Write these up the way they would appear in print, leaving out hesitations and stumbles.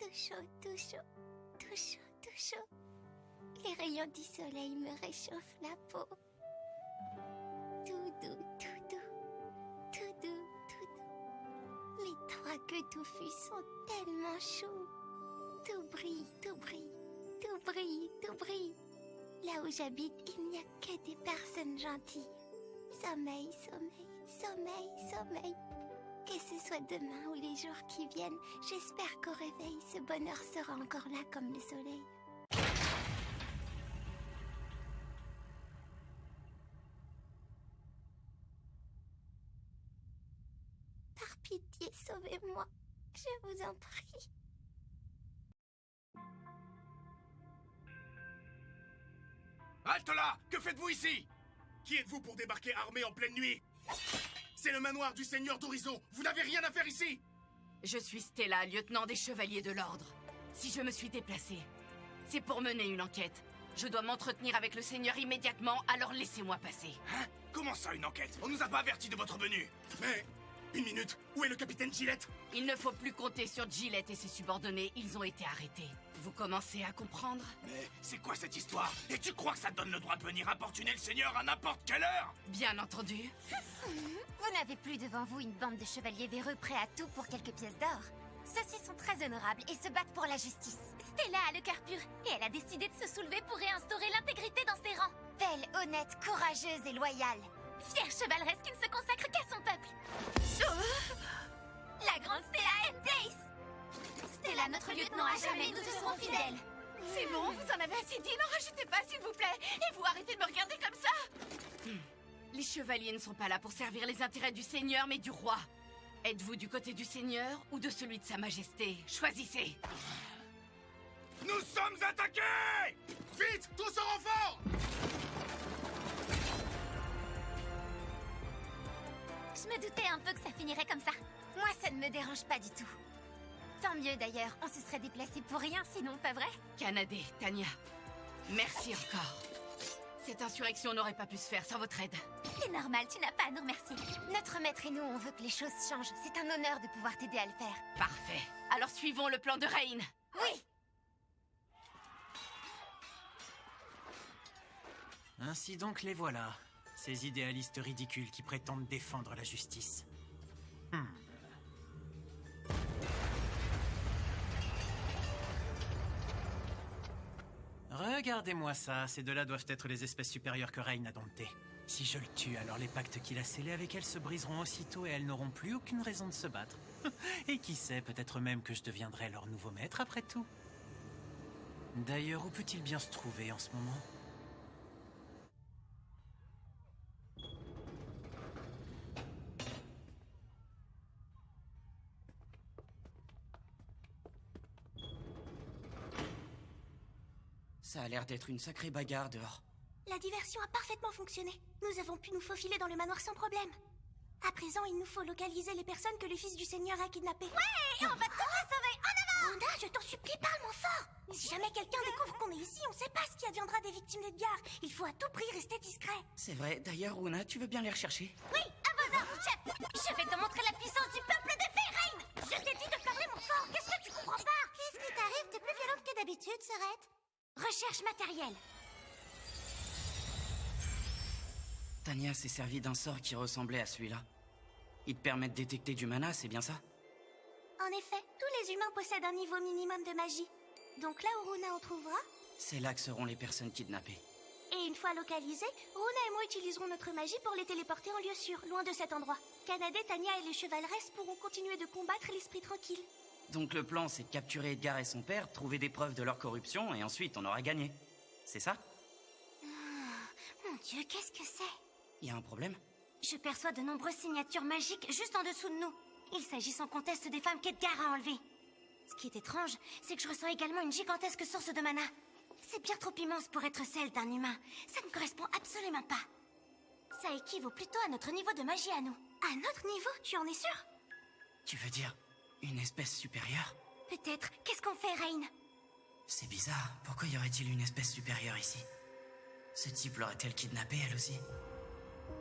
tout chaud, tout chaud, tout chaud, tout chaud. Les rayons du soleil me réchauffent la peau. Tout doux, tout doux, tout doux, tout doux. Les trois queues touffues sont tellement chauds. Tout brille, tout brille, tout brille, tout brille. Là où j'habite, il n'y a que des personnes gentilles. Sommeil, sommeil, sommeil, sommeil. Que ce soit demain ou les jours qui viennent, j'espère qu'au réveil, ce bonheur sera encore là comme le soleil. Par pitié, sauvez-moi. Je vous en prie. Halte là! Que faites-vous ici? Qui êtes-vous pour débarquer armé en pleine nuit? C'est le manoir du Seigneur d'Horizon. Vous n'avez rien à faire ici. Je suis Stella, lieutenant des Chevaliers de l'Ordre. Si je me suis déplacée, c'est pour mener une enquête. Je dois m'entretenir avec le Seigneur immédiatement, alors laissez-moi passer. Hein? Comment ça, une enquête? On nous a pas avertis de votre venue. Mais... une minute, où est le capitaine Gillette? Il ne faut plus compter sur Gillette et ses subordonnés, ils ont été arrêtés. Vous commencez à comprendre? Mais c'est quoi cette histoire? Et tu crois que ça te donne le droit de venir importuner le Seigneur à n'importe quelle heure? Bien entendu. Vous n'avez plus devant vous une bande de chevaliers véreux prêts à tout pour quelques pièces d'or. Ceux-ci sont très honorables et se battent pour la justice. Stella a le cœur pur et elle a décidé de se soulever pour réinstaurer l'intégrité dans ses rangs. Belle, honnête, courageuse et loyale. Fière chevaleresse qui ne se consacre qu'à son peuple. La grande Stella Endace. Stella, notre lieutenant à jamais, nous te serons fidèles. C'est bon, vous en avez assez dit, n'en rajoutez pas s'il vous plaît. Et vous arrêtez de me regarder comme ça. Les chevaliers ne sont pas là pour servir les intérêts du Seigneur, mais du roi. Êtes-vous du côté du Seigneur ou de celui de Sa Majesté? Choisissez. Nous sommes attaqués! Vite, tous en renfort! Je me doutais un peu que ça finirait comme ça. Moi, ça ne me dérange pas du tout. Tant mieux d'ailleurs, on se serait déplacé pour rien sinon, pas vrai? Canadé, Tania, merci encore. Cette insurrection n'aurait pas pu se faire sans votre aide. C'est normal, tu n'as pas à nous remercier. Notre maître et nous, on veut que les choses changent. C'est un honneur de pouvoir t'aider à le faire. Parfait. Alors suivons le plan de Rain. Oui! Ainsi donc les voilà, ces idéalistes ridicules qui prétendent défendre la justice. Regardez-moi ça, ces deux-là doivent être les espèces supérieures que Rain a domptées. Si je le tue, alors les pactes qu'il a scellés avec elles se briseront aussitôt et elles n'auront plus aucune raison de se battre. Et qui sait, peut-être même que je deviendrai leur nouveau maître après tout. D'ailleurs, où peut-il bien se trouver en ce moment ? Ça a l'air d'être une sacrée bagarre dehors. La diversion a parfaitement fonctionné. Nous avons pu nous faufiler dans le manoir sans problème. À présent, il nous faut localiser les personnes que le fils du Seigneur a kidnappées. Ouais, et on va tout sauver. En avant! Rhonda, je t'en supplie, parle mon fort. Si jamais quelqu'un découvre qu'on est ici, on sait pas ce qui adviendra des victimes d'Edgar. Il faut à tout prix rester discret. C'est vrai. D'ailleurs, Runa, tu veux bien les rechercher? Oui, à vos ordres, chef. Je vais te montrer la puissance du peuple de Feyrein. Je t'ai dit de parler mon fort. Qu'est-ce que tu comprends pas? Qu'est-ce qui t'arrive? T'es plus violente que d'habitude, Sorette. Recherche matérielle. Tania s'est servie d'un sort qui ressemblait à celui-là. Il te permet de détecter du mana, c'est bien ça? En effet, tous les humains possèdent un niveau minimum de magie. Donc là où Runa en trouvera... C'est là que seront les personnes kidnappées. Et une fois localisées, Runa et moi utiliserons notre magie pour les téléporter en lieu sûr, loin de cet endroit. Canadé, Tania et les chevaleresses pourront continuer de combattre l'esprit tranquille. Donc le plan, c'est de capturer Edgar et son père, trouver des preuves de leur corruption, et ensuite on aura gagné. C'est ça? Mon Dieu, qu'est-ce que c'est? Y a un problème? Je perçois de nombreuses signatures magiques juste en dessous de nous. Il s'agit sans conteste des femmes qu'Edgar a enlevées. Ce qui est étrange, c'est que je ressens également une gigantesque source de mana. C'est bien trop immense pour être celle d'un humain. Ça ne correspond absolument pas. Ça équivaut plutôt à notre niveau de magie à nous. À notre niveau? Tu en es sûr? Tu veux dire une espèce supérieure? Peut-être. Qu'est-ce qu'on fait, Rain? C'est bizarre. Pourquoi y aurait-il une espèce supérieure ici? Ce type l'aurait-elle kidnappée, elle aussi?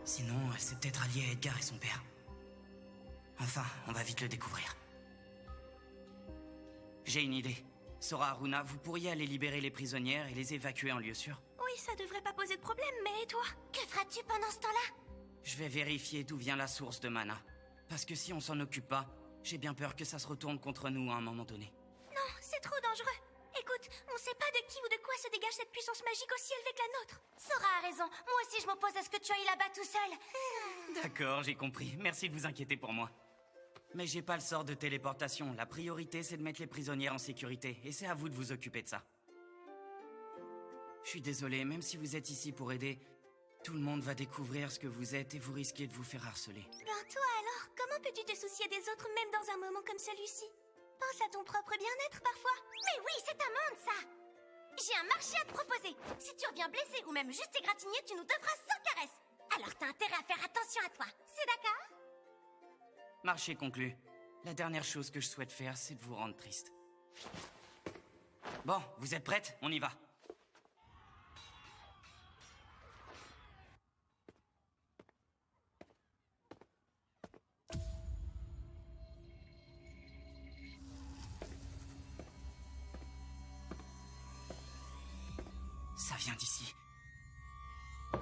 Sinon, elle s'est peut-être alliée à Edgar et son père. Enfin, on va vite le découvrir. J'ai une idée. Sora Haruna, vous pourriez aller libérer les prisonnières et les évacuer en lieu sûr. Oui, ça devrait pas poser de problème, mais toi? Que feras-tu pendant ce temps-là? Je vais vérifier d'où vient la source de mana. Parce que si on s'en occupe pas, j'ai bien peur que ça se retourne contre nous à un moment donné. Non, c'est trop dangereux. Écoute, on sait pas de qui ou de quoi se dégage cette puissance magique aussi élevée que la nôtre. Sora a raison. Moi aussi, je m'oppose à ce que tu ailles là-bas tout seul. D'accord, j'ai compris. Merci de vous inquiéter pour moi. Mais j'ai pas le sort de téléportation. La priorité, c'est de mettre les prisonnières en sécurité. Et c'est à vous de vous occuper de ça. Je suis désolé, même si vous êtes ici pour aider, tout le monde va découvrir ce que vous êtes et vous risquez de vous faire harceler. Ben toi alors, comment peux-tu te soucier des autres même dans un moment comme celui-ci? Pense à ton propre bien-être parfois. Mais oui, c'est un monde ça. J'ai un marché à te proposer. Si tu reviens blessé ou même juste égratigné, tu nous devras sans caresse. Alors t'as intérêt à faire attention à toi. C'est d'accord? Marché conclu. La dernière chose que je souhaite faire, c'est de vous rendre triste. Bon, vous êtes prêtes? On y va. Ça vient d'ici. Ah.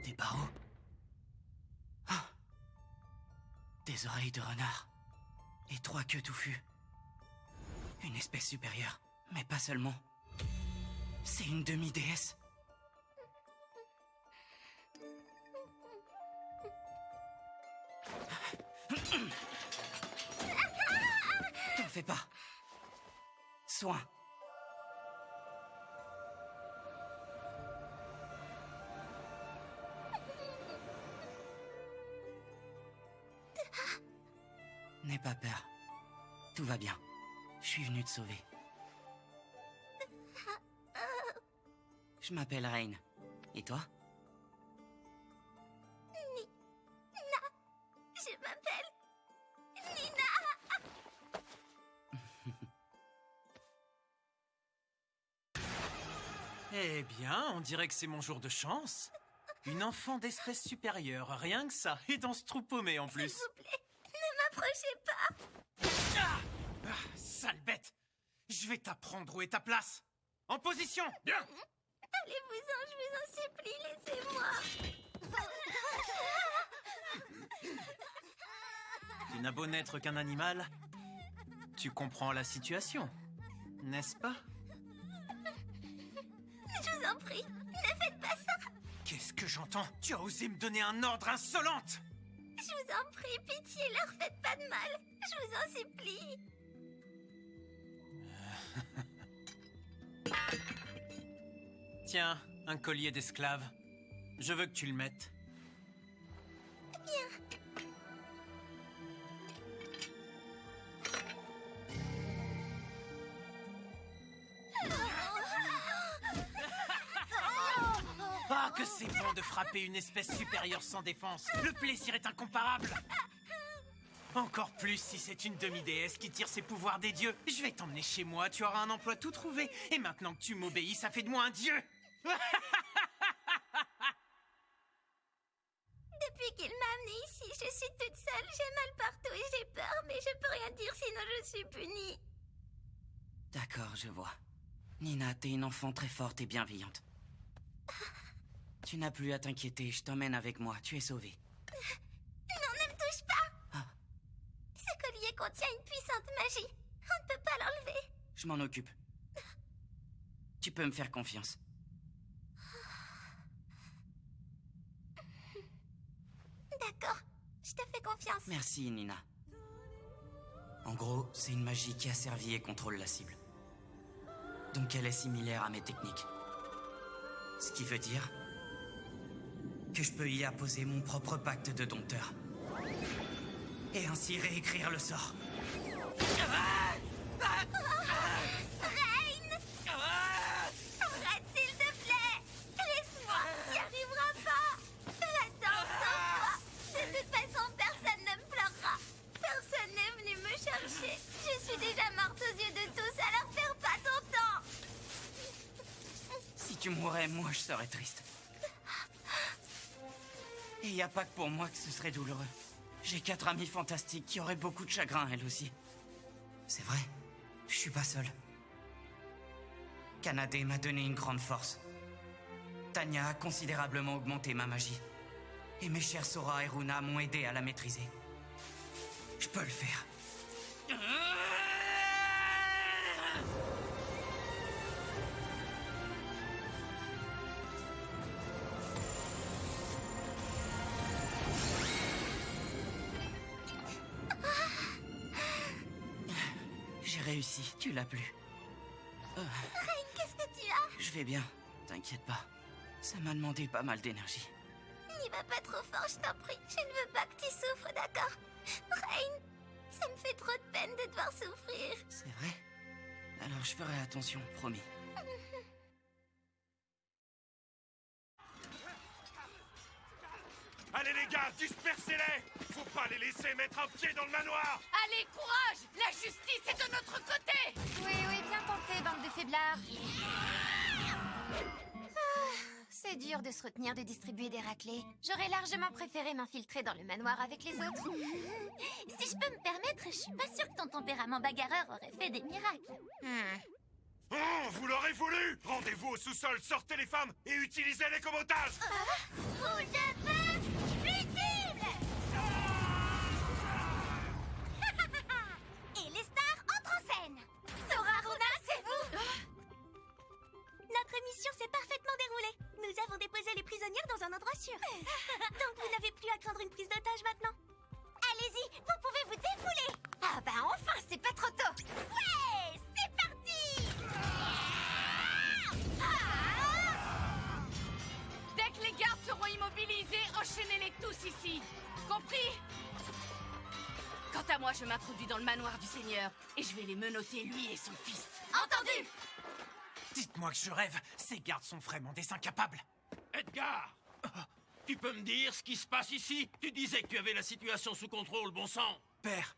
Des barreaux. Ah. Des oreilles de renard. Et 3 queues touffues. Une espèce supérieure. Mais pas seulement. C'est une demi-déesse. T'en fais pas. Soin. N'aie pas peur. Tout va bien. Je suis venu te sauver. Je m'appelle Rain. Et toi? Je m'appelle Nina. Eh bien, on dirait que c'est mon jour de chance. Une enfant d'espèce supérieure, rien que ça. Et dans ce trou paumé en plus. S'il vous plaît, ne m'approchez pas. Ah, sale bête! Je vais t'apprendre où est ta place. En position! Bien. Allez-vous-en, je vous en supplie, laissez-moi. Tu n'as beau n'être qu'un animal, tu comprends la situation, n'est-ce pas? Je vous en prie, ne faites pas ça. Qu'est-ce que j'entends? Tu as osé me donner un ordre insolente! Je vous en prie, pitié, leur faites pas de mal. Je vous en supplie. Tiens, un collier d'esclave. Je veux que tu le mettes. Ah, que c'est bon de frapper une espèce supérieure sans défense. Le plaisir est incomparable. Encore plus si c'est une demi-déesse qui tire ses pouvoirs des dieux. Je vais t'emmener chez moi, tu auras un emploi tout trouvé. Et maintenant que tu m'obéis, ça fait de moi un dieu. Depuis qu'il m'a amenée ici, je suis toute seule, j'ai mal partout et j'ai peur, mais je peux rien dire sinon je suis punie. D'accord, je vois. Nina, t'es une enfant très forte et bienveillante. Tu n'as plus à t'inquiéter, je t'emmène avec moi, tu es sauvée. Non, ne me touche pas. Ah. Ce collier contient une puissante magie. On ne peut pas l'enlever. Je m'en occupe. Tu peux me faire confiance. D'accord, je te fais confiance. Merci, Nina. En gros, c'est une magie qui asservit et contrôle la cible. Donc elle est similaire à mes techniques. Ce qui veut dire que je peux y apposer mon propre pacte de dompteur. Et ainsi réécrire le sort. Reine! Arrête, s'il te plaît! Laisse-moi, t'y arriveras pas! Attends, sauve-moi! De toute façon, personne ne me pleurera. Personne n'est venu me chercher. Je suis déjà morte aux yeux de tous, alors perds pas ton temps! Si tu mourais, moi je serais triste. Et y a pas que pour moi que ce serait douloureux. J'ai 4 amies fantastiques qui auraient beaucoup de chagrin, elles aussi. C'est vrai, je suis pas seul. Kanade m'a donné une grande force. Tanya a considérablement augmenté ma magie. Et mes chers Sora et Runa m'ont aidé à la maîtriser. Je peux le faire. J'ai réussi, tu l'as plus. Reine, qu'est-ce que tu as? Je vais bien, t'inquiète pas. Ça m'a demandé pas mal d'énergie. N'y va pas trop fort, je t'en prie. Je ne veux pas que tu souffres, d'accord? Reine, ça me fait trop de peine de devoir souffrir. C'est vrai? Alors je ferai attention, promis. Allez les gars, dispersez-les! Faut pas les laisser mettre un pied dans le manoir! Allez, courage! La justice est de notre côté! Oui, bien tenté, bande de faiblards. C'est dur de se retenir de distribuer des raclés. J'aurais largement préféré m'infiltrer dans le manoir avec les autres. Si je peux me permettre, je suis pas sûre que ton tempérament bagarreur aurait fait des miracles. Oh, vous l'aurez voulu! Rendez-vous au sous-sol, sortez les femmes et utilisez-les comme otages! Boule de feu fusible. Et les stars entrent en scène. Sora, Runa, c'est vous. Notre mission s'est parfaitement déroulée. Nous avons déposé les prisonnières dans un endroit sûr. Donc vous n'avez plus à craindre une prise d'otage maintenant. Allez-y, vous pouvez vous défouler. Ah bah enfin, c'est pas trop tôt. Ouais, c'est parti. Dès que les gardes seront immobilisés, enchaînez-les tous ici. Compris? Quant à moi, je m'introduis dans le manoir du Seigneur et je vais les menotter, lui et son fils. Entendu. Dites-moi que je rêve, ces gardes sont vraiment des incapables. Edgar! Tu peux me dire ce qui se passe ici? Tu disais que tu avais la situation sous contrôle, bon sang! Père,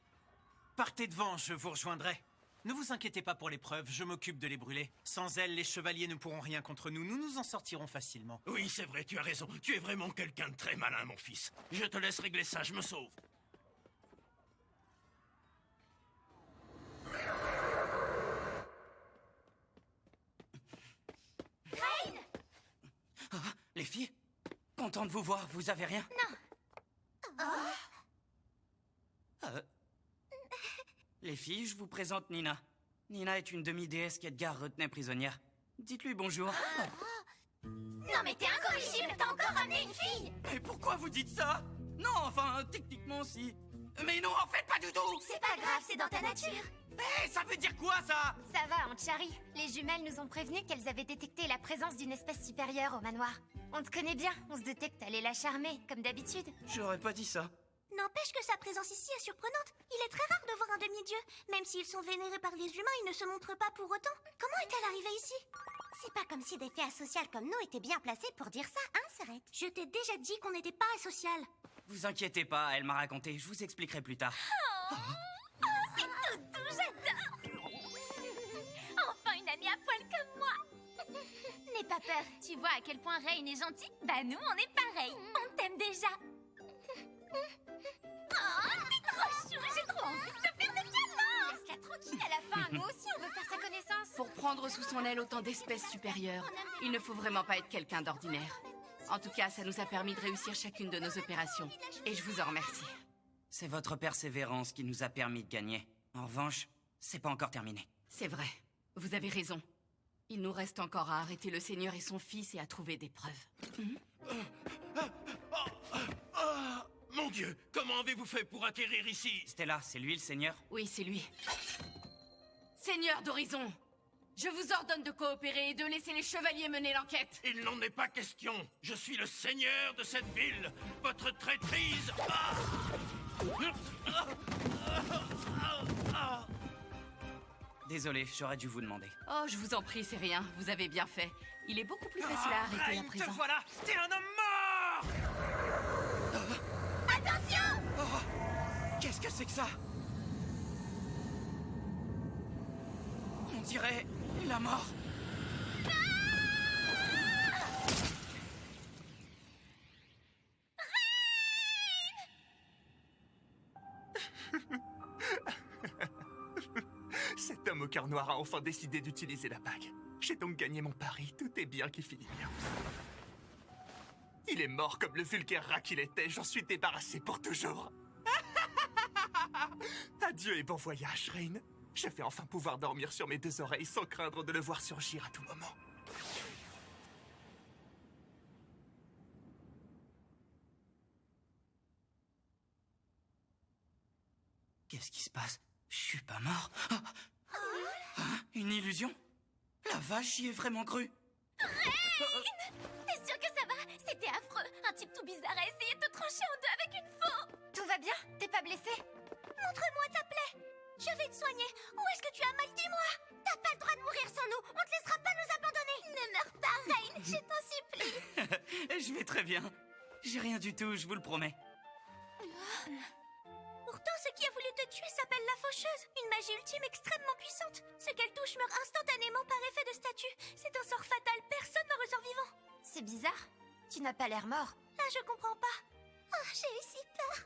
partez devant, je vous rejoindrai. Ne vous inquiétez pas pour les preuves, je m'occupe de les brûler. Sans elles, les chevaliers ne pourront rien contre nous, nous nous en sortirons facilement. Oui, c'est vrai, tu as raison. Tu es vraiment quelqu'un de très malin, mon fils. Je te laisse régler ça, je me sauve. Les filles? Content de vous voir, vous avez rien? Non. Les filles, je vous présente Nina. Nina est une demi-déesse qu'Edgar retenait prisonnière. Dites-lui bonjour. Non mais t'es incorrigible, t'as encore ramené une fille. Mais pourquoi vous dites ça? Non, enfin, techniquement, si. Mais non, en fait, pas du tout. C'est pas grave, c'est dans ta nature. Hé, ça veut dire quoi, ça? Ça va, Aunt Chari. Les jumelles nous ont prévenus qu'elles avaient détecté la présence d'une espèce supérieure au manoir. On te connaît bien, on se doutait que t'allais la charmer, comme d'habitude. J'aurais pas dit ça. N'empêche que sa présence ici est surprenante. Il est très rare de voir un demi-dieu. Même s'ils sont vénérés par les humains, ils ne se montrent pas pour autant. Comment est-elle arrivée ici? C'est pas comme si des fées asociales comme nous étaient bien placées pour dire ça, hein, Serette? Je t'ai déjà dit qu'on n'était pas asociales. Vous inquiétez pas, elle m'a raconté, je vous expliquerai plus tard. C'est tout doux, j'adore. Enfin une amie à poil comme moi. N'aie pas peur, tu vois à quel point Rain est gentille? Bah nous, on est pareil, on t'aime déjà. Oh, t'es trop chou, j'ai trop envie de te faire des câlins. Laisse-la tranquille à la fin, nous aussi on veut faire sa connaissance. Pour prendre sous son aile autant d'espèces supérieures, il ne faut vraiment pas être quelqu'un d'ordinaire. En tout cas, ça nous a permis de réussir chacune de nos opérations. Et je vous en remercie. C'est votre persévérance qui nous a permis de gagner. En revanche, c'est pas encore terminé. C'est vrai, vous avez raison. Il nous reste encore à arrêter le Seigneur et son fils et à trouver des preuves. Mon Dieu, comment avez-vous fait pour atterrir ici? Stella, c'est lui le seigneur? Oui, c'est lui. Seigneur d'Horizon, je vous ordonne de coopérer et de laisser les chevaliers mener l'enquête. Il n'en est pas question. Je suis le seigneur de cette ville. Votre traîtrise... Désolé, j'aurais dû vous demander. Oh, je vous en prie, c'est rien. Vous avez bien fait. Il est beaucoup plus facile à arrêter à Rain, te présent. voilà! T'es un homme mort! Attention! Qu'est-ce que c'est que ça? On dirait la mort. moqueur noir a enfin décidé d'utiliser la bague. J'ai donc gagné mon pari, tout est bien qui finit bien. Il est mort comme le vulgaire rat qu'il était, j'en suis débarrassé pour toujours. Adieu et bon voyage, Rain. Je vais enfin pouvoir dormir sur mes 2 oreilles sans craindre de le voir surgir à tout moment. Qu'est-ce qui se passe? Je suis pas mort. Hein? Une illusion? La vache, j'y ai vraiment cru. T'es sûr que ça va? C'était affreux. Un type tout bizarre a essayé de te trancher en deux avec une faux. Tout va bien? T'es pas blessé? Montre-moi ta plaie. Je vais te soigner. Où est-ce que tu as mal, dis-moi? T'as pas le droit de mourir sans nous. On te laissera pas nous abandonner. Ne meurs pas, Rain. Je t'en supplie. Je vais très bien. J'ai rien du tout, je vous le promets. Pourtant, ce qui a voulu te tuer s'appelle la faucheuse. Une magie ultime extrêmement puissante. Ce qu'elle touche meurt instantanément par effet de statue. C'est un sort fatal. Personne n'en ressort vivant. C'est bizarre. Tu n'as pas l'air mort. Là, je comprends pas. Oh, j'ai eu si peur.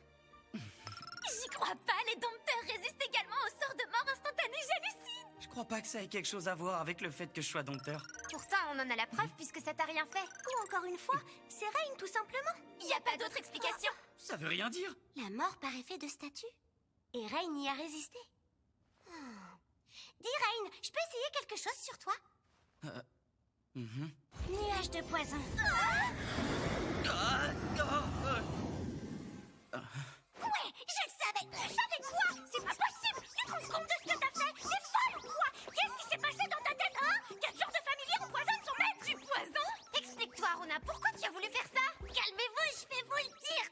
J'y crois pas. Les dompteurs résistent également au sort de mort instantanée. J'hallucine. Je crois pas que ça ait quelque chose à voir avec le fait que je sois dompteur. Pourtant, on en a la preuve puisque ça t'a rien fait. Ou encore une fois, c'est Rain tout simplement. Y a pas d'autre explication. Ça veut rien dire. La mort par effet de statue. Et Rain y a résisté. Dis Rain, je peux essayer quelque chose sur toi? Nuage de poison. Ouais, je le savais. Tu savais quoi? C'est pas possible. Tu te rends compte de ce que t'as fait? T'es folle ou quoi? Qu'est-ce qui s'est passé dans ta tête, hein? Quel genre de familier empoisonne son maître? Du poison? Explique-toi, Rona, pourquoi tu as voulu faire ça? Calmez-vous, je vais vous le dire.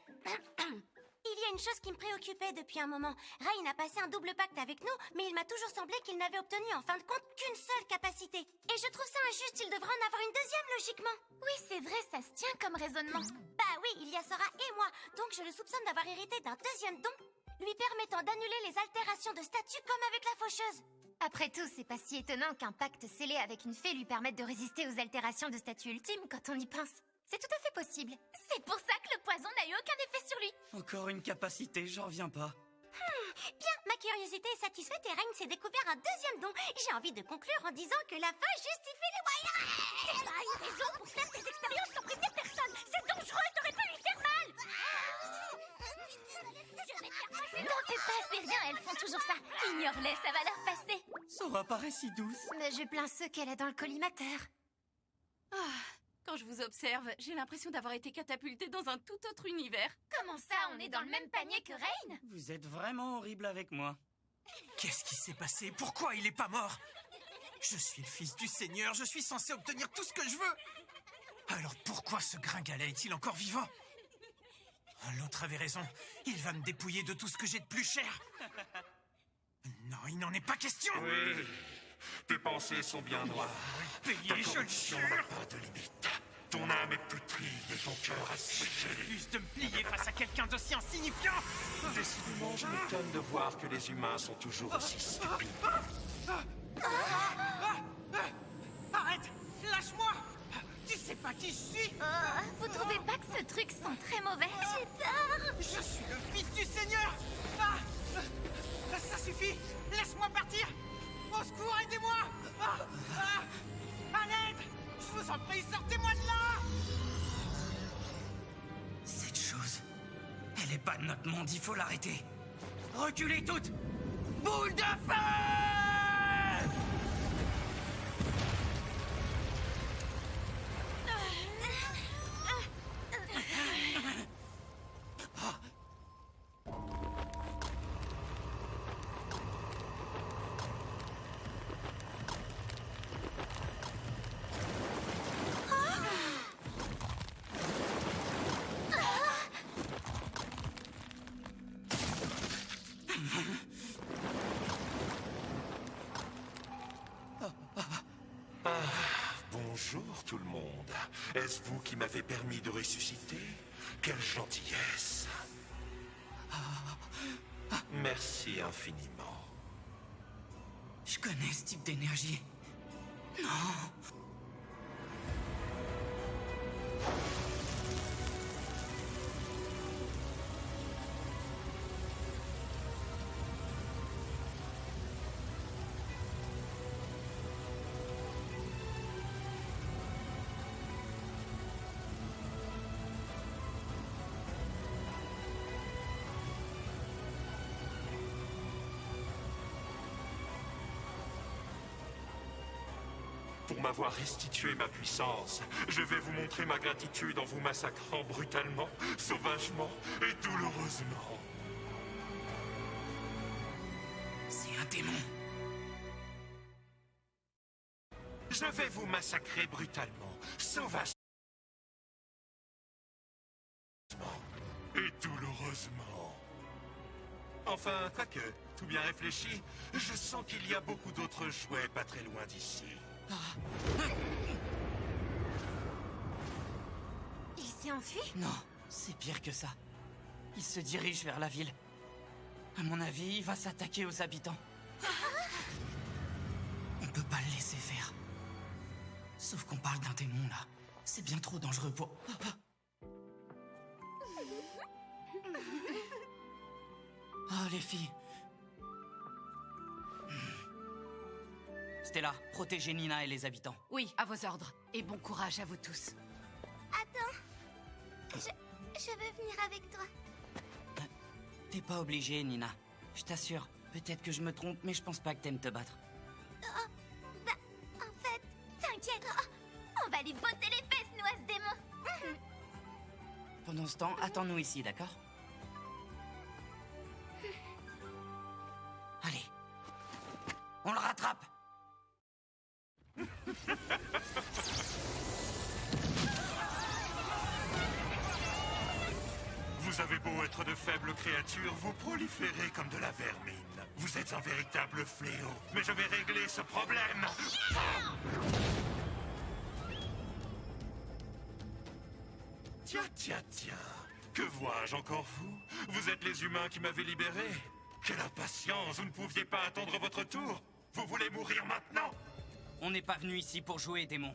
Il y a une chose qui me préoccupait depuis un moment. Rain a passé un double pacte avec nous, mais il m'a toujours semblé qu'il n'avait obtenu en fin de compte qu'une seule capacité. Et je trouve ça injuste, il devrait en avoir une deuxième logiquement. Oui, c'est vrai, ça se tient comme raisonnement. Bah oui, il y a Sora et moi, donc je le soupçonne d'avoir hérité d'un deuxième don, lui permettant d'annuler les altérations de statut comme avec la faucheuse. Après tout, c'est pas si étonnant qu'un pacte scellé avec une fée lui permette de résister aux altérations de statut ultime quand on y pense. C'est tout à fait possible. C'est pour ça que le poison n'a eu aucun effet sur lui. Encore une capacité, j'en reviens pas. Bien, ma curiosité est satisfaite et Rain s'est découvert un deuxième don. J'ai envie de conclure en disant que la fin justifie les moyens. C'est pas une raison pour faire des expériences sans prévenir personne. C'est dangereux, t'aurais pu lui faire mal. N'en fais pas, c'est rien, elles font toujours ça. Ignore-les, ça va leur passer. Sora paraît si douce. Mais je plains ceux qu'elle a dans le collimateur. Quand je vous observe, j'ai l'impression d'avoir été catapultée dans un tout autre univers. Comment ça, on est dans le même panier que Rain? Vous êtes vraiment horrible avec moi. Qu'est-ce qui s'est passé? Pourquoi il est pas mort? Je suis le fils du Seigneur, je suis censé obtenir tout ce que je veux. Alors pourquoi ce gringalet est-il encore vivant? L'autre avait raison, il va me dépouiller de tout ce que j'ai de plus cher. Non, il n'en est pas question. Oui, tes pensées sont bien noires. Payé, je le Corruption jure. n'a pas de limite. Ton âme est putride et ton cœur assiégé. Refuse de me plier face à quelqu'un d'aussi insignifiant. Décidément, je m'étonne de voir que les humains sont toujours aussi stupides. Arrête! Lâche-moi! Tu sais pas qui je suis? Vous trouvez pas que ce truc sent très mauvais? J'ai peur. Je suis le fils du Seigneur! Ça suffit! Laisse-moi partir! Au secours, aidez-moi! À l'aide! Je vous en prie, sortez-moi de là! Cette chose, elle est pas de notre monde, il faut l'arrêter. Reculez toutes! Boule de feu! Bonjour tout le monde. Est-ce vous qui m'avez permis de ressusciter? Quelle gentillesse. Merci infiniment. Je connais ce type d'énergie. Non. pour m'avoir restitué ma puissance. Je vais vous montrer ma gratitude en vous massacrant brutalement, sauvagement et douloureusement. C'est un démon. Je vais vous massacrer brutalement, sauvagement et douloureusement. Enfin, quoique, tout bien réfléchi, je sens qu'il y a beaucoup d'autres jouets pas très loin d'ici. Il s'est enfui? Non, c'est pire que ça. Il se dirige vers la ville. À mon avis, il va s'attaquer aux habitants. On peut pas le laisser faire. Sauf qu'on parle d'un démon, là. C'est bien trop dangereux pour... Oh, les filles. Stella, protégez Nina et les habitants. Oui, à vos ordres. Et bon courage à vous tous. Attends. Je veux venir avec toi. T'es pas obligée, Nina. Je t'assure. Peut-être que je me trompe, mais je pense pas que t'aimes te battre. Bah, en fait, t'inquiète. On va lui botter les fesses, nous, à ce démon. Pendant ce temps, attends-nous ici, d'accord? Allez. On le rattrape! Vous avez beau être de faibles créatures, vous proliférez comme de la vermine. Vous êtes un véritable fléau, mais je vais régler ce problème. Tiens. Que vois-je encore vous? Vous êtes les humains qui m'avez libéré? Quelle impatience, vous ne pouviez pas attendre votre tour? Vous voulez mourir maintenant? On n'est pas venu ici pour jouer, démon.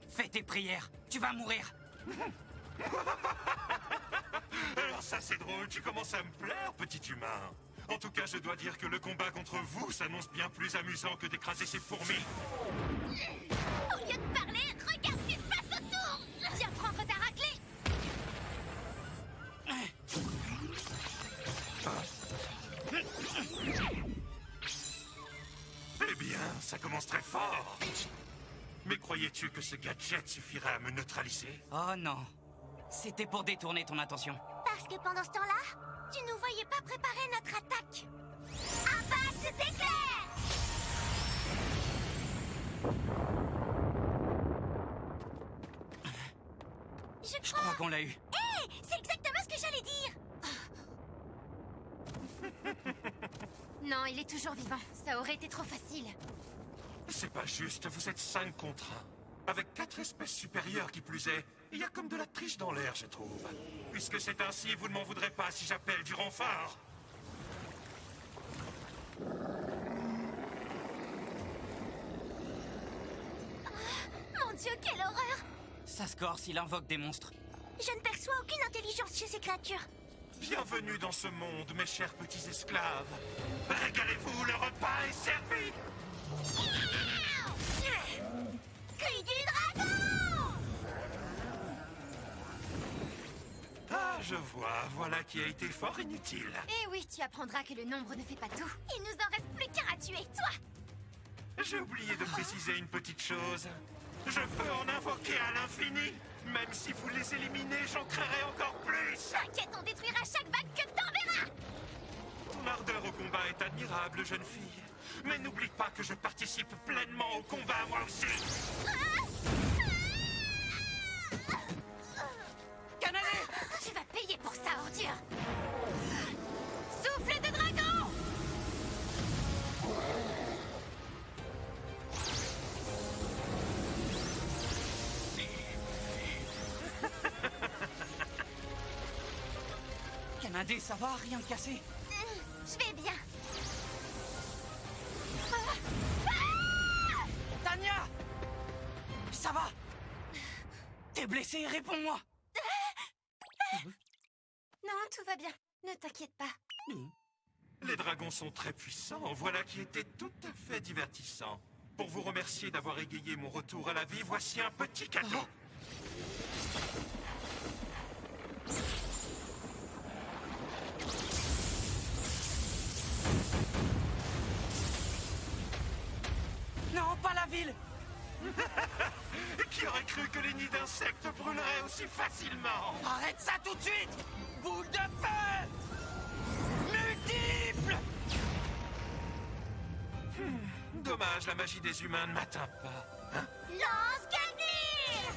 Fais tes prières, tu vas mourir. Alors ça c'est drôle, tu commences à me plaire, petit humain. En tout cas, je dois dire que le combat contre vous s'annonce bien plus amusant que d'écraser ces fourmis. Au lieu de parler, regarde ce qui se passe autour. Viens prendre ta raclée. Eh bien, ça commence très fort. Mais croyais-tu que ce gadget suffirait à me neutraliser? Oh non. C'était pour détourner ton attention. Parce que pendant ce temps-là, tu nous voyais pas préparer notre attaque. Avance tes éclairs! Je crois qu'on l'a eu. Hé, c'est exactement ce que j'allais dire. Non, il est toujours vivant. Ça aurait été trop facile. C'est pas juste, vous êtes 5 contre 1. Avec 4 espèces supérieures qui plus est, il y a comme de la triche dans l'air, je trouve. Puisque c'est ainsi, vous ne m'en voudrez pas si j'appelle du renfort. Mon Dieu, quelle horreur! Ça se corse, il invoque des monstres. Je ne perçois aucune intelligence chez ces créatures. Bienvenue dans ce monde, mes chers petits esclaves. Régalez-vous, le repas est servi. Cri du dragon! Ah, je vois, voilà qui a été fort inutile. Eh oui, tu apprendras que le nombre ne fait pas tout. Il nous en reste plus qu'un à tuer, toi! J'ai oublié de préciser une petite chose. Je peux en invoquer à l'infini. Même si vous les éliminez, j'en créerai encore plus. T'inquiète, on détruira chaque vague que t'enverras! Ton ardeur au combat est admirable, jeune fille. Mais n'oublie pas que je participe pleinement au combat, moi aussi. Canalé! Tu vas payer pour ça, ordure! Souffle de dragon! Canadé, ça va? Rien de cassé? Je vais bien. Tania! Ça va? T'es blessé? Réponds-moi! Non, tout va bien. Ne t'inquiète pas. Les dragons sont très puissants, voilà qui était tout à fait divertissant. Pour vous remercier d'avoir égayé mon retour à la vie, voici un petit cadeau. Non, pas la ville! Qui aurait cru que les nids d'insectes brûleraient aussi facilement? Arrête ça tout de suite! Boule de feu! Multiple! Dommage, la magie des humains ne m'atteint pas. Hein? Lance Gagner!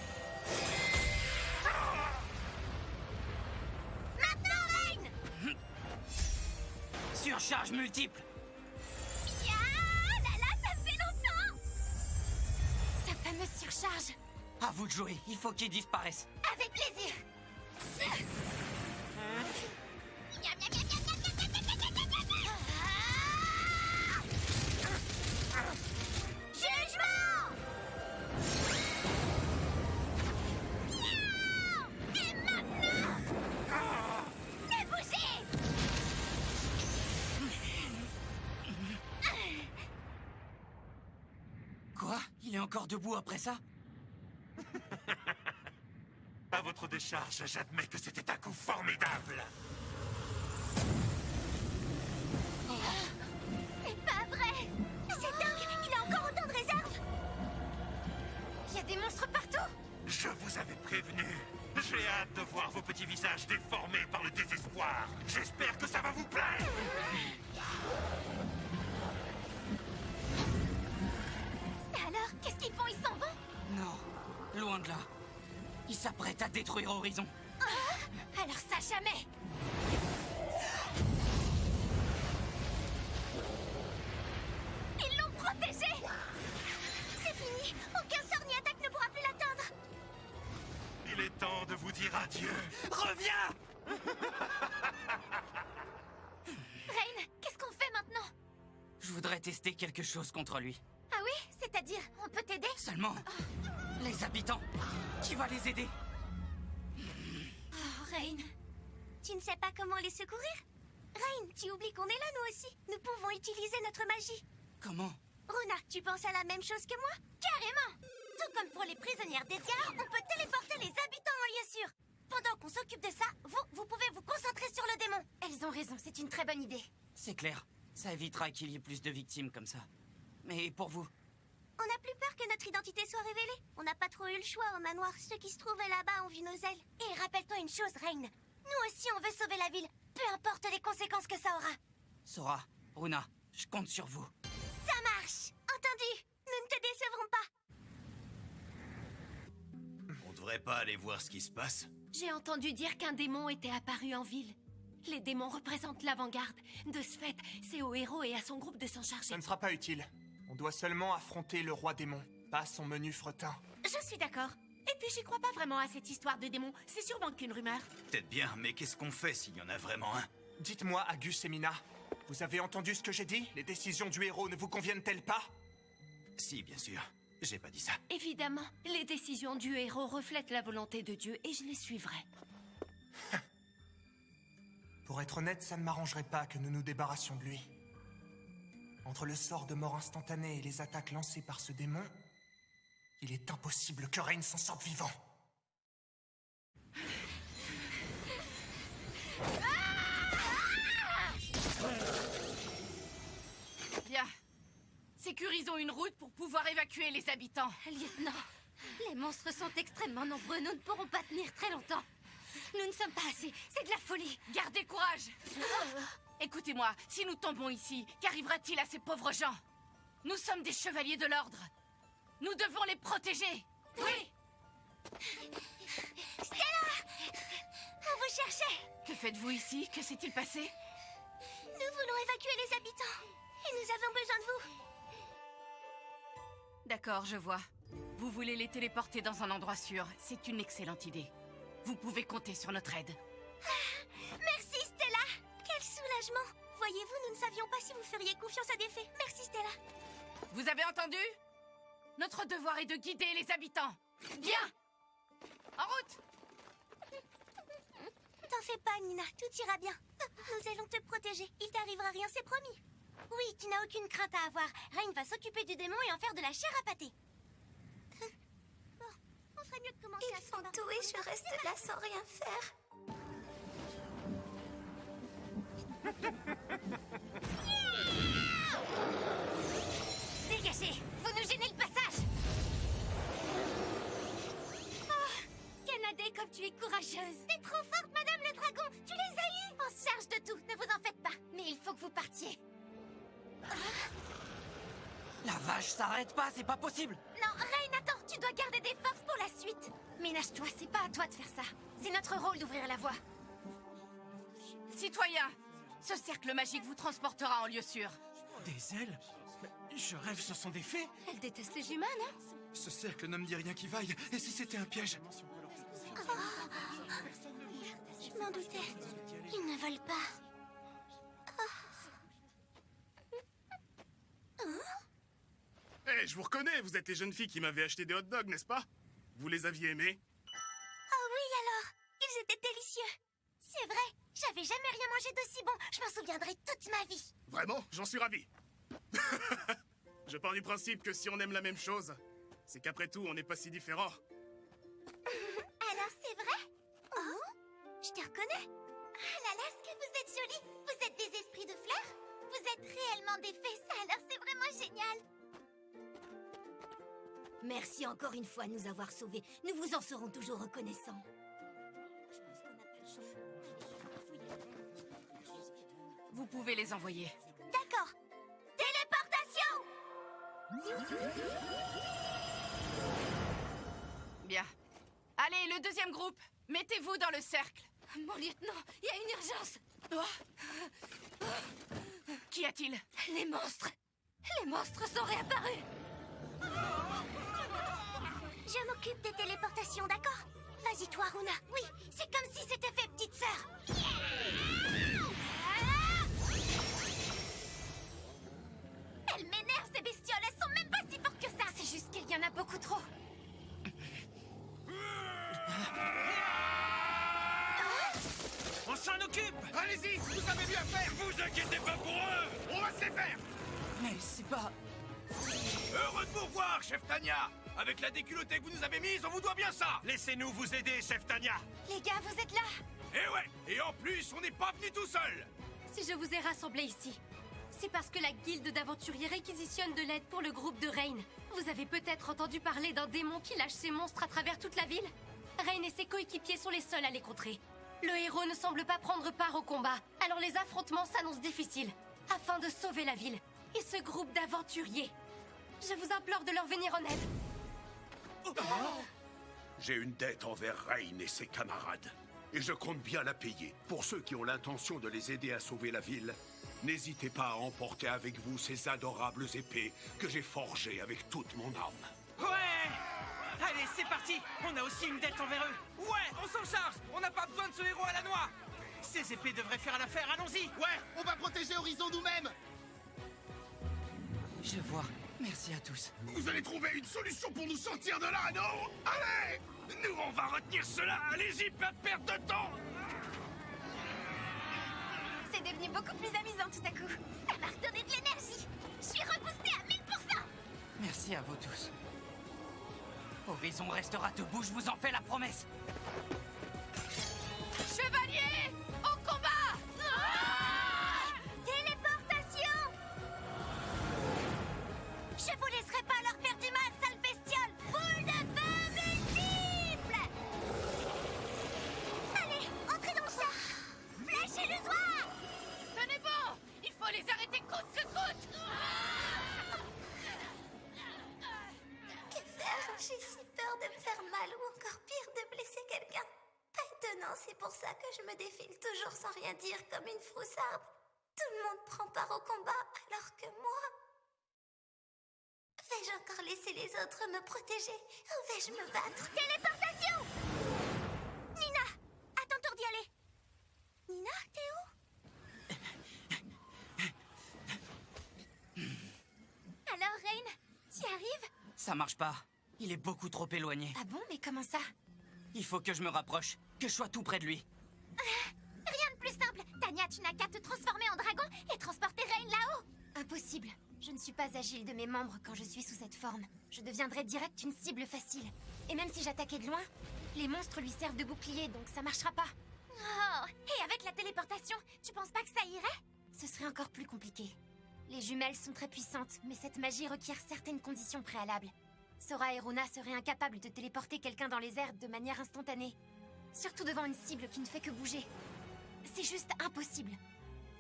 Maintenant, Reine! Surcharge multiple! Ya là là, ça fait longtemps! Sa fameuse surcharge. À vous de jouer, il faut qu'il disparaisse. Avec plaisir. Jugement! Et maintenant! Ne bougez! Quoi? Il est encore debout après ça? À votre décharge, j'admets que c'était un coup formidable. C'est pas vrai! C'est dingue! Il a encore autant de réserves! Il y a des monstres partout! Je vous avais prévenu. J'ai hâte de voir vos petits visages déformés par le désespoir. J'espère que ça va vous plaire. Alors, qu'est-ce qu'ils font? Ils s'en vont? Non, loin de là. Il s'apprête à détruire Horizon. Alors ça, jamais! Ils l'ont protégé! C'est fini! Aucun sort ni attaque ne pourra plus l'atteindre! Il est temps de vous dire adieu. Reviens! Reine, qu'est-ce qu'on fait maintenant? Je voudrais tester quelque chose contre lui. Ah oui? C'est-à-dire, on peut t'aider? Seulement, les habitants. Qui va les aider? Oh, Reine. Tu ne sais pas comment les secourir? Reine, tu oublies qu'on est là, nous aussi. Nous pouvons utiliser notre magie. Comment? Runa, tu penses à la même chose que moi? Carrément! Tout comme pour les prisonnières d'Edgar, on peut téléporter les habitants en lieu sûr. Pendant qu'on s'occupe de ça, vous pouvez vous concentrer sur le démon. Elles ont raison, c'est une très bonne idée. C'est clair. Ça évitera qu'il y ait plus de victimes comme ça. Mais pour vous? On n'a plus peur que notre identité soit révélée. On n'a pas trop eu le choix au manoir. Ceux qui se trouvaient là-bas ont vu nos ailes. Et rappelle-toi une chose, Reine. Nous aussi, on veut sauver la ville. Peu importe les conséquences que ça aura. Sora, Runa, je compte sur vous. Ça marche! Entendu! Nous ne te décevrons pas. On devrait pas aller voir ce qui se passe? J'ai entendu dire qu'un démon était apparu en ville. Les démons représentent l'avant-garde. De ce fait, c'est au héros et à son groupe de s'en charger. Ça ne sera pas utile. On doit seulement affronter le roi démon, pas son menu fretin. Je suis d'accord. Et puis j'y crois pas vraiment à cette histoire de démon. C'est sûrement qu'une rumeur. Peut-être bien, mais qu'est-ce qu'on fait s'il y en a vraiment un? Dites-moi, Agus et Mina, vous avez entendu ce que j'ai dit? Les décisions du héros ne vous conviennent-elles pas? Si, bien sûr. J'ai pas dit ça. Évidemment, les décisions du héros reflètent la volonté de Dieu et je les suivrai. Pour être honnête, ça ne m'arrangerait pas que nous nous débarrassions de lui. Entre le sort de mort instantanée et les attaques lancées par ce démon, il est impossible que Reign s'en sorte vivant. Bien. Sécurisons une route pour pouvoir évacuer les habitants. Lieutenant, les monstres sont extrêmement nombreux. Nous ne pourrons pas tenir très longtemps. Nous ne sommes pas assez. C'est de la folie. Gardez courage. Écoutez-moi, si nous tombons ici, qu'arrivera-t-il à ces pauvres gens? Nous sommes des chevaliers de l'ordre. Nous devons les protéger. Oui. Stella! On vous cherchait! Que faites-vous ici? Que s'est-il passé? Nous voulons évacuer les habitants. Et nous avons besoin de vous. D'accord, je vois. Vous voulez les téléporter dans un endroit sûr. C'est une excellente idée. Vous pouvez compter sur notre aide. Merci, Stella! Quel soulagement! Voyez-vous, nous ne savions pas si vous feriez confiance à des fées. Merci, Stella. Vous avez entendu? Notre devoir est de guider les habitants. Bien! En route! T'en fais pas, Nina, tout ira bien. Nous allons te protéger. Il t'arrivera rien, c'est promis. Oui, tu n'as aucune crainte à avoir. Reign va s'occuper du démon et en faire de la chair à pâté. Bon, on ferait mieux de commencer à se rendre. Tout et je reste là sans rien faire. Dégagez! Vous nous gênez le passage! entier. La vache s'arrête pas, c'est pas possible. Non, Rain, attends, tu dois garder des forces pour la suite. Ménage-toi, c'est pas à toi de faire ça. C'est notre rôle d'ouvrir la voie. Citoyens, ce cercle magique vous transportera en lieu sûr. Des ailes? Mais je rêve, ce sont des fées? Elle déteste les humains, non? Ce cercle ne me dit rien qui vaille. Et si c'était un piège? Je m'en doutais. Ils ne veulent pas. Eh, je vous reconnais, vous êtes les jeunes filles qui m'avaient acheté des hot dogs, n'est-ce pas? Vous les aviez aimés? Oh oui, alors. Ils étaient délicieux. C'est vrai, j'avais jamais rien mangé d'aussi bon. Je m'en souviendrai toute ma vie. Vraiment? J'en suis ravi. Je pars du principe que si on aime la même chose, c'est qu'après tout, on n'est pas si différents. Alors c'est vrai? Oh, je te reconnais. Ah là là, ce que vous êtes jolis. Vous êtes des esprits de fleurs. Vous êtes réellement des fées, ça, alors c'est vraiment génial. Merci encore une fois de nous avoir sauvés. Nous vous en serons toujours reconnaissants. Vous pouvez les envoyer. D'accord. Téléportation! Bien. Allez, le deuxième groupe, mettez-vous dans le cercle. Mon lieutenant, il y a une urgence. Qu'y a-t-il? Les monstres. Les monstres sont réapparus. Je m'occupe des téléportations, d'accord? Vas-y toi, Runa. Oui, c'est comme si c'était fait, petite sœur. Elles m'énervent, ces bestioles. Elles sont même pas si fortes que ça. C'est juste qu'il y en a beaucoup trop. On s'en occupe! Allez-y, vous avez mieux à faire! Vous inquiétez pas pour eux! On va se les faire! Mais c'est pas... Heureux de vous voir, chef Tania! Avec la déculottée que vous nous avez mise, on vous doit bien ça! Laissez-nous vous aider, chef Tania! Les gars, vous êtes là? Eh ouais! Et en plus, on n'est pas venus tout seuls! Si je vous ai rassemblés ici, c'est parce que la guilde d'aventuriers réquisitionne de l'aide pour le groupe de Rain. Vous avez peut-être entendu parler d'un démon qui lâche ses monstres à travers toute la ville? Rain et ses coéquipiers sont les seuls à les contrer. Le héros ne semble pas prendre part au combat, alors les affrontements s'annoncent difficiles. Afin de sauver la ville et ce groupe d'aventuriers, je vous implore de leur venir en aide. J'ai une dette envers Rain et ses camarades. Et je compte bien la payer. Pour ceux qui ont l'intention de les aider à sauver la ville, n'hésitez pas à emporter avec vous ces adorables épées que j'ai forgées avec toute mon âme. Ouais! Allez, c'est parti! On a aussi une dette envers eux! Ouais, on s'en charge! On n'a pas besoin de ce héros à la noix! Ces épées devraient faire l'affaire, allons-y! Ouais, on va protéger Horizon nous-mêmes! Je vois. Merci à tous. Vous allez trouver une solution pour nous sortir de là, non? Allez! Nous, on va retenir cela! Allez-y, pas de perte de temps! C'est devenu beaucoup plus amusant tout à coup. Ça m'a redonné de l'énergie. Je suis reboostée à 1000%. Merci à vous tous. Horizon restera debout, je vous en fais la promesse. Chevaliers, au combat! Téléportation! Je vous laisserai pas leur faire du mal, sale bestiole! Boule de feu multiple! Allez, entrez dans le char! Flèche illusoire! Tenez bon! Il faut les arrêter coûte que coûte! Que faire? J'ai si peur de me faire mal ou encore pire de blesser quelqu'un. Pas étonnant, c'est pour ça que je me défile toujours sans rien dire comme une froussarde. Tout le monde prend part au combat alors que moi... Vais-je encore laisser les autres me protéger ou vais-je me battre? Téléportation! Nina, à ton tour d'y aller. Nina, t'es où? Alors, Rain, t'y arrives? Ça marche pas. Il est beaucoup trop éloigné. Ah bon, mais comment ça? Il faut que je me rapproche, que je sois tout près de lui. Rien de plus simple. Tania, tu n'as qu'à te transformer en dragon et transporter Rain là-haut. Impossible. Je ne suis pas agile de mes membres quand je suis sous cette forme. Je deviendrais direct une cible facile. Et même si j'attaquais de loin, les monstres lui servent de bouclier, donc ça marchera pas. Oh, et avec la téléportation, tu penses pas que ça irait? Ce serait encore plus compliqué. Les jumelles sont très puissantes, mais cette magie requiert certaines conditions préalables. Sora et Runa seraient incapables de téléporter quelqu'un dans les airs de manière instantanée. Surtout devant une cible qui ne fait que bouger. C'est juste impossible.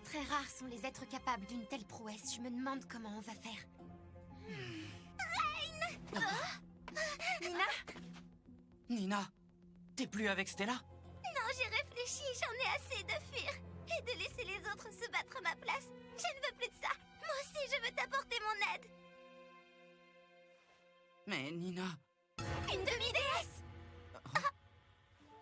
Très rares sont les êtres capables d'une telle prouesse. Je me demande comment on va faire. Nina? Nina, t'es plus avec Stella? Non, j'ai réfléchi, j'en ai assez de fuir. Et de laisser les autres se battre à ma place. Je ne veux plus de ça. Moi aussi, je veux t'apporter mon aide. Mais Nina... Une demi-déesse!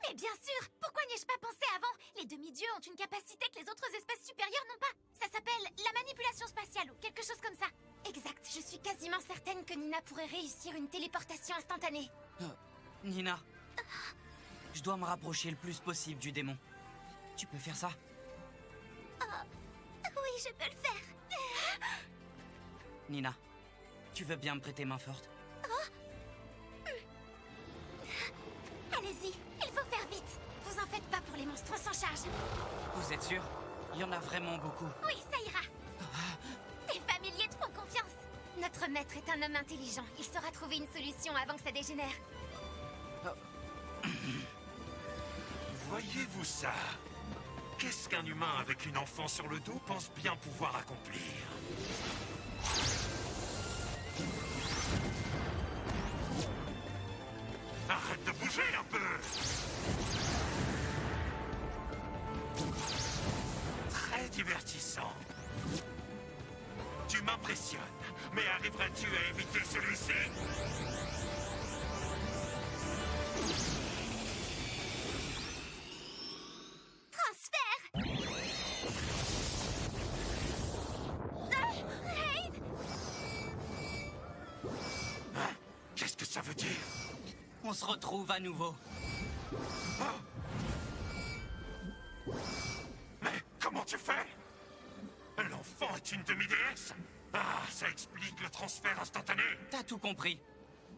Mais bien sûr! Pourquoi n'y ai-je pas pensé avant? Les demi-dieux ont une capacité que les autres espèces supérieures n'ont pas. Ça s'appelle la manipulation spatiale ou quelque chose comme ça. Exact, je suis quasiment certaine que Nina pourrait réussir une téléportation instantanée. Nina, je dois me rapprocher le plus possible du démon. Tu peux faire ça? Oui, je peux le faire. Nina, tu veux bien me prêter main forte? Allez-y, il faut faire vite. Vous en faites pas pour les monstres, on s'en charge. Vous êtes sûr? Il y en a vraiment beaucoup. Oui, ça ira. Tes familiers te font confiance. Notre maître est un homme intelligent. Il saura trouver une solution avant que ça dégénère. Voyez-vous ça? Qu'est-ce qu'un humain avec une enfant sur le dos pense bien pouvoir accomplir? Arrête de bouger un peu! Très divertissant. Tu m'impressionnes, mais arriveras-tu à éviter celui-ci? Qu'est-ce que ça veut dire? On se retrouve à nouveau. Mais comment tu fais? L'enfant est une demi-déesse? Ah, ça explique le transfert instantané. T'as tout compris.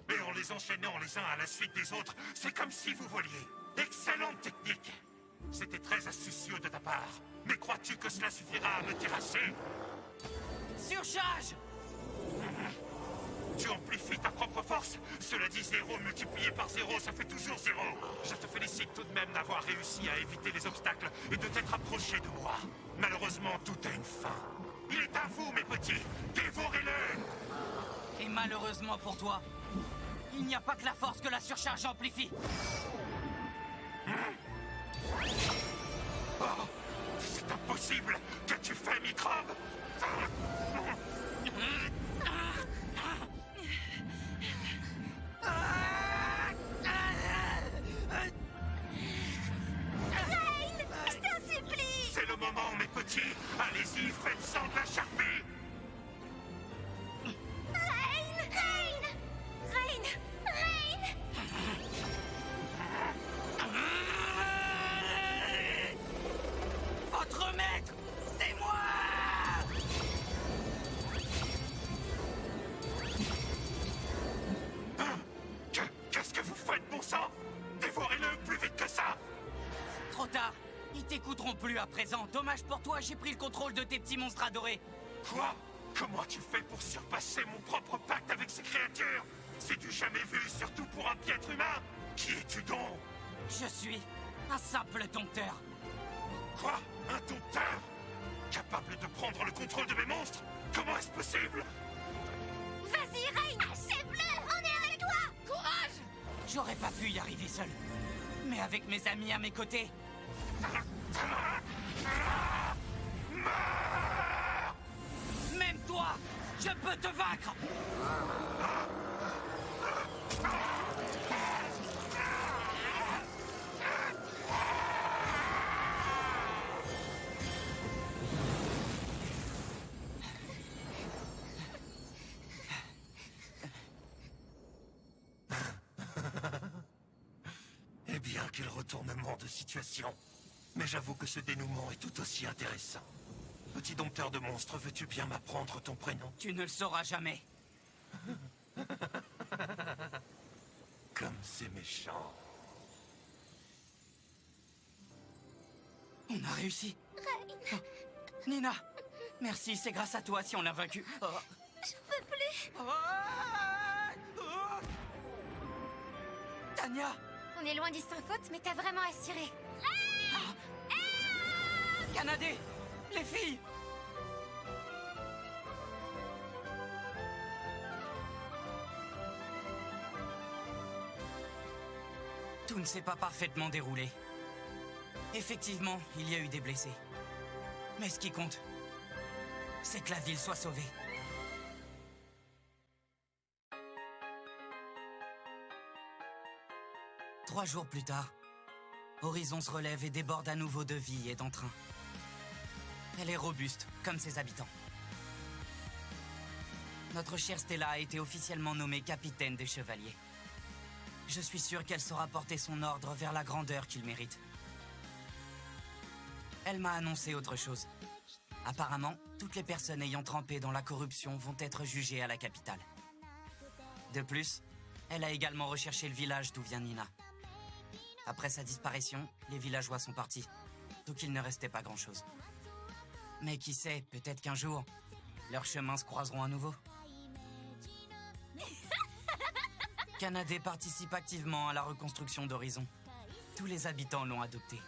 Et en les enchaînant les uns à la suite des autres, c'est comme si vous voliez. Excellente technique. C'était très astucieux de ta part. Mais crois-tu que cela suffira à me terrasser? Surcharge! Tu amplifies ta propre force. Cela dit, 0 multiplié par 0, ça fait toujours 0. Je te félicite tout de même d'avoir réussi à éviter les obstacles et de t'être approché de moi. Malheureusement, tout a une fin. Il est à vous, mes petits. Dévorez-le! Et malheureusement pour toi, il n'y a pas que la force que la surcharge amplifie. Oh, c'est impossible! Qu'as-tu fait, microbe? Rain, je t'en supplie. C'est le moment, mes petits. Allez-y, faites sang de la charpie. Rain, Rain, Rain, Rain. Votre maître, c'est moi! Qu'est-ce que vous faites, bon sang? Dévorez-le plus vite que ça! Trop tard. Ils t'écouteront plus à présent. Dommage pour toi, j'ai pris le contrôle de tes petits monstres adorés. Quoi? Comment tu fais pour surpasser mon propre pacte avec ces créatures? C'est du jamais vu, surtout pour un piètre humain. Qui es-tu donc? Je suis un simple dompteur. Quoi? Un dompteur? Capable de prendre le contrôle de mes monstres? Comment est-ce possible? Vas-y, Rain, achève-le. On est avec toi. Courage! J'aurais pas pu y arriver seul. Mais avec mes amis à mes côtés, même toi, je peux te vaincre! Eh bien, quel retournement de situation. Mais j'avoue que ce dénouement est tout aussi intéressant. Petit dompteur de monstres, veux-tu bien m'apprendre ton prénom? Tu ne le sauras jamais. Comme c'est méchant. On a réussi. Oh, Nina, merci, c'est grâce à toi si on l'a vaincu. Oh. Je peux plus. Tania! On est loin du sans faute, mais t'as vraiment assuré. Canadé! Les filles! Tout ne s'est pas parfaitement déroulé. Effectivement, il y a eu des blessés. Mais ce qui compte, c'est que la ville soit sauvée. Trois jours plus tard, Horizon se relève et déborde à nouveau de vie et d'entrain. Elle est robuste, comme ses habitants. Notre chère Stella a été officiellement nommée capitaine des Chevaliers. Je suis sûr qu'elle saura porter son ordre vers la grandeur qu'il mérite. Elle m'a annoncé autre chose. Apparemment, toutes les personnes ayant trempé dans la corruption vont être jugées à la capitale. De plus, elle a également recherché le village d'où vient Nina. Après sa disparition, les villageois sont partis, donc il ne restait pas grand-chose. Mais qui sait, peut-être qu'un jour, leurs chemins se croiseront à nouveau. Kanade participe activement à la reconstruction d'Horizon. Tous les habitants l'ont adopté.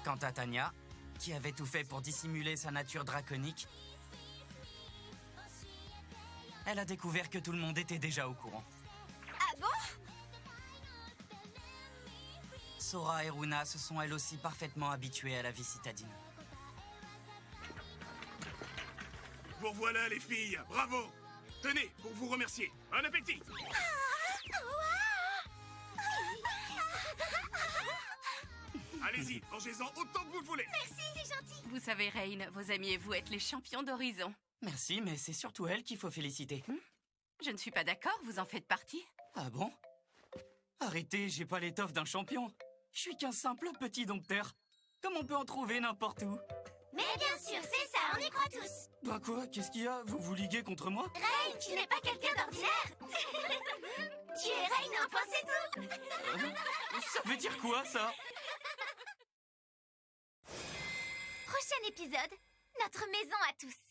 Quant à Tanya, qui avait tout fait pour dissimuler sa nature draconique, elle a découvert que tout le monde était déjà au courant. Ah bon? Sora et Runa se sont elles aussi parfaitement habituées à la vie citadine. Vous revoilà, les filles. Bravo. Tenez, pour vous remercier. Bon appétit. Allez-y, mangez-en autant que vous le voulez. Merci, c'est gentil. Vous savez, Rain, vos amis et vous êtes les champions d'Horizon. Merci, mais c'est surtout elle qu'il faut féliciter. Je ne suis pas d'accord, vous en faites partie. Ah bon? Arrêtez, j'ai pas l'étoffe d'un champion. Je suis qu'un simple petit dompteur. Comme on peut en trouver n'importe où. Mais bien sûr, c'est ça, on y croit tous. Bah quoi? Qu'est-ce qu'il y a? Vous vous liguez contre moi? Rain, tu n'es pas quelqu'un d'ordinaire. Tu es Rain, un point c'est tout. Ça veut dire quoi, ça? Prochain épisode, notre maison à tous.